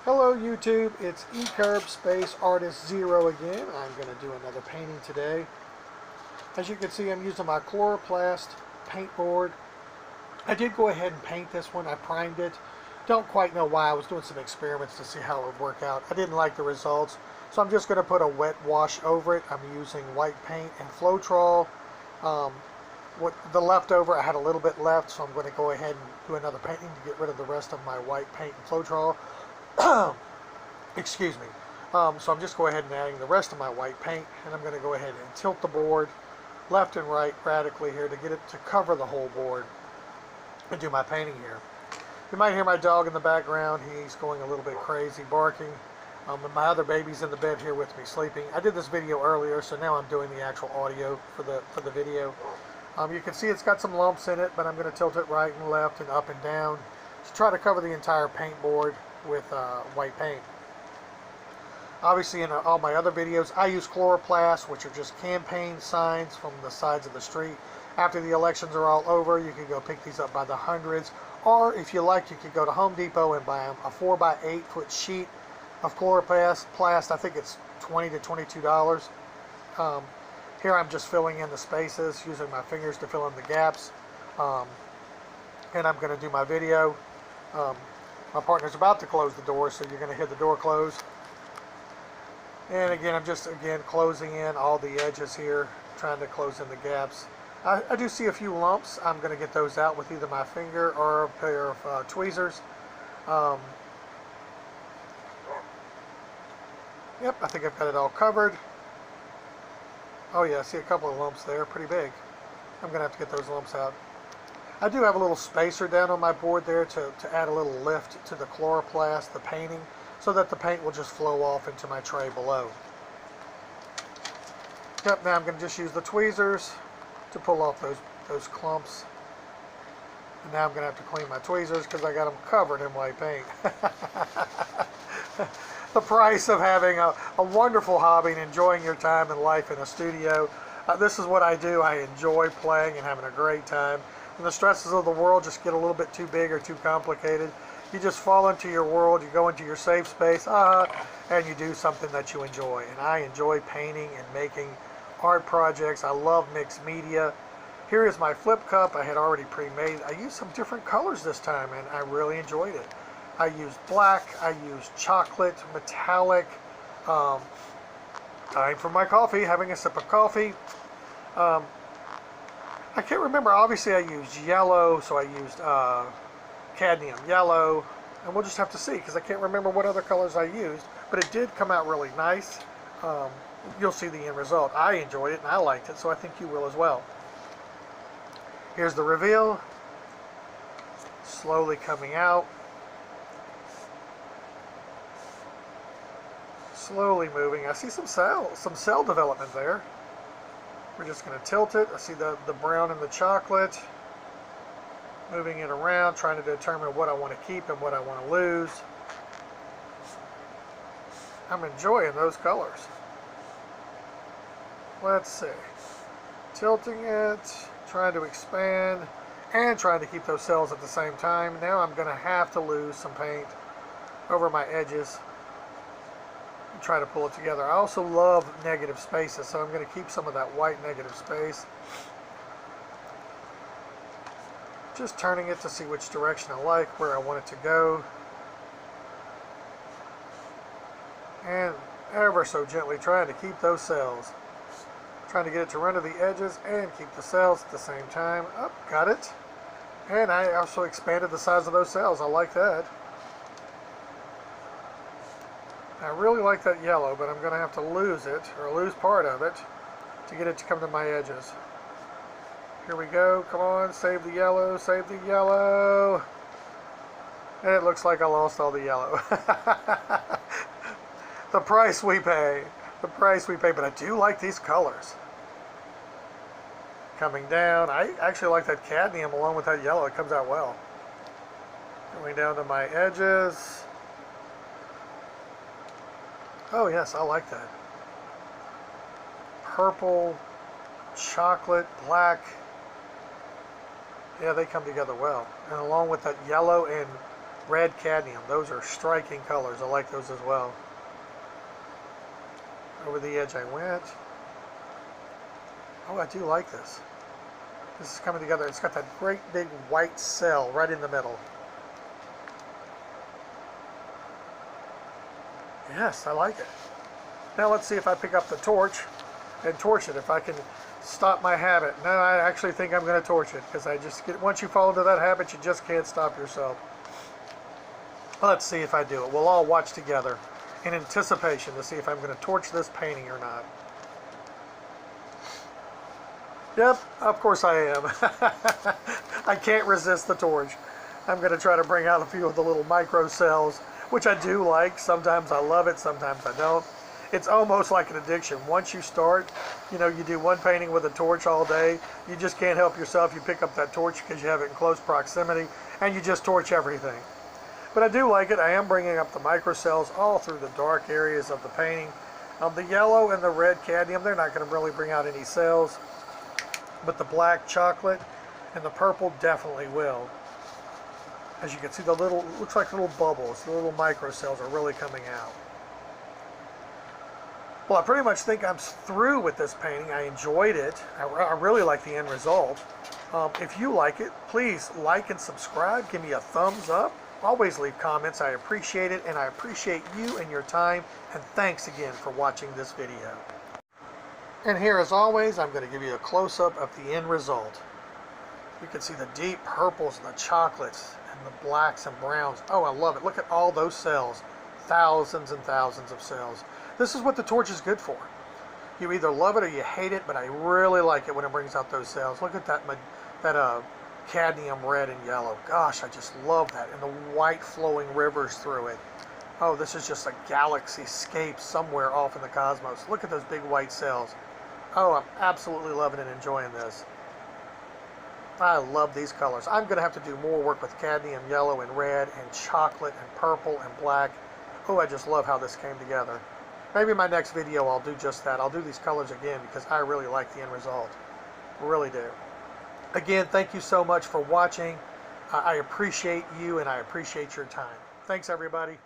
Hello YouTube, it's eCurb Space Artist Zero again. I'm going to do another painting today. As you can see, I'm using my chloroplast paint board. I did go ahead and paint this one. I primed it. Don't quite know why. I was doing some experiments to see how it would work out. I didn't like the results, so I'm just going to put a wet wash over it. I'm using white paint and Floetrol. What the leftover, I had a little bit left, so I'm going to go ahead and do another painting to get rid of the rest of my white paint and Floetrol. Excuse me. So I'm just going ahead and adding the rest of my white paint, and I'm going to go ahead and tilt the board left and right radically here to get it to cover the whole board and do my painting here. You might hear my dog in the background. He's going a little bit crazy, barking. And my other baby's in the bed here with me sleeping. I did this video earlier, so now I'm doing the actual audio for the video. You can see it's got some lumps in it, but I'm going to tilt it right and left and up and down to try to cover the entire paint board with white paint. Obviously, in all my other videos, I use chloroplast, which are just campaign signs from the sides of the street. After the elections are all over, you can go pick these up by the hundreds, or if you like, you could go to Home Depot and buy a 4x8 foot sheet of chloroplast. I think it's $20 to $22. Here I'm just filling in the spaces, using my fingers to fill in the gaps, and I'm going to do my video. My partner's about to close the door, so you're going to hear the door close. And again, I'm just closing in all the edges here, trying to close in the gaps. I do see a few lumps. I'm going to get those out with either my finger or a pair of tweezers. Yep, I think I've got it all covered. Oh yeah, I see a couple of lumps there, pretty big. I'm going to have to get those lumps out. I do have a little spacer down on my board there to add a little lift to the chloroplast, the painting, so that the paint will just flow off into my tray below. Yep, now I'm going to just use the tweezers to pull off those clumps. And now I'm going to have to clean my tweezers because I got them covered in white paint. The price of having a wonderful hobby and enjoying your time and life in a studio. This is what I do. I enjoy playing and having a great time. When the stresses of the world just get a little bit too big or too complicated, you just fall into your world, you go into your safe space, and you do something that you enjoy. And I enjoy painting and making art projects. I love mixed media. Here is my flip cup I had already pre-made. I used some different colors this time, and I really enjoyed it. I used black, I used chocolate, metallic. Time for my coffee, having a sip of coffee. I can't remember, obviously I used yellow, so I used cadmium yellow, and we'll just have to see because I can't remember what other colors I used, but it did come out really nice. You'll see the end result. I enjoyed it and I liked it, so I think you will as well. Here's the reveal, slowly coming out, slowly moving. I see some cell development there. We're just going to tilt it. I see the brown and the chocolate. Moving it around, trying to determine what I want to keep and what I want to lose. I'm enjoying those colors. Let's see. Tilting it, trying to expand, and trying to keep those cells at the same time. Now I'm going to have to lose some paint over my edges and try to pull it together. I also love negative spaces, so I'm going to keep some of that white negative space. Just turning it to see which direction I like, where I want it to go. And ever so gently trying to keep those cells. Trying to get it to run to the edges and keep the cells at the same time. Oh, got it. And I also expanded the size of those cells. I like that. I really like that yellow, but I'm going to have to lose it, or lose part of it, to get it to come to my edges. Here we go. Come on, save the yellow, save the yellow. And it looks like I lost all the yellow. The price we pay. The price we pay. But I do like these colors. Coming down. I actually like that cadmium along with that yellow. It comes out well. Going down to my edges. Oh yes, I like that. Purple, chocolate, black. Yeah, they come together well. And along with that yellow and red cadmium. Those are striking colors. I like those as well. Over the edge I went. Oh, I do like this. This is coming together. It's got that great big white cell right in the middle. Yes, I like it. Now let's see if I pick up the torch and torch it. If I can stop my habit. No, I actually think I'm going to torch it, because I just get, once you fall into that habit, you just can't stop yourself. Let's see if I do it. We'll all watch together in anticipation to see if I'm going to torch this painting or not. Yep, of course I am. I can't resist the torch. I'm going to try to bring out a few of the little micro cells, which I do like. Sometimes I love it, sometimes I don't. It's almost like an addiction. Once you start, you know, you do one painting with a torch all day, you just can't help yourself. You pick up that torch because you have it in close proximity, and you just torch everything. But I do like it. I am bringing up the microcells all through the dark areas of the painting. The yellow and the red cadmium, they're not going to really bring out any cells, but the black chocolate and the purple definitely will. As you can see, the little, looks like little bubbles, the little microcells are really coming out. Well, I pretty much think I'm through with this painting. I enjoyed it. I really like the end result. If you like it, please like and subscribe. Give me a thumbs up. Always leave comments. I appreciate it, and I appreciate you and your time. And thanks again for watching this video. And here, as always, I'm going to give you a close-up of the end result. You can see the deep purples and the chocolates and the blacks and browns. Oh, I love it. Look at all those cells. Thousands and thousands of cells. This is what the torch is good for. You either love it or you hate it, but I really like it when it brings out those cells. Look at that cadmium red and yellow. Gosh, I just love that. And the white flowing rivers through it. Oh, this is just a galaxy scape somewhere off in the cosmos. Look at those big white cells. Oh, I'm absolutely loving and enjoying this. I love these colors. I'm going to have to do more work with cadmium yellow and red and chocolate and purple and black. Oh, I just love how this came together. Maybe in my next video I'll do just that. I'll do these colors again because I really like the end result. Really do. Again, thank you so much for watching. I appreciate you and I appreciate your time. Thanks, everybody.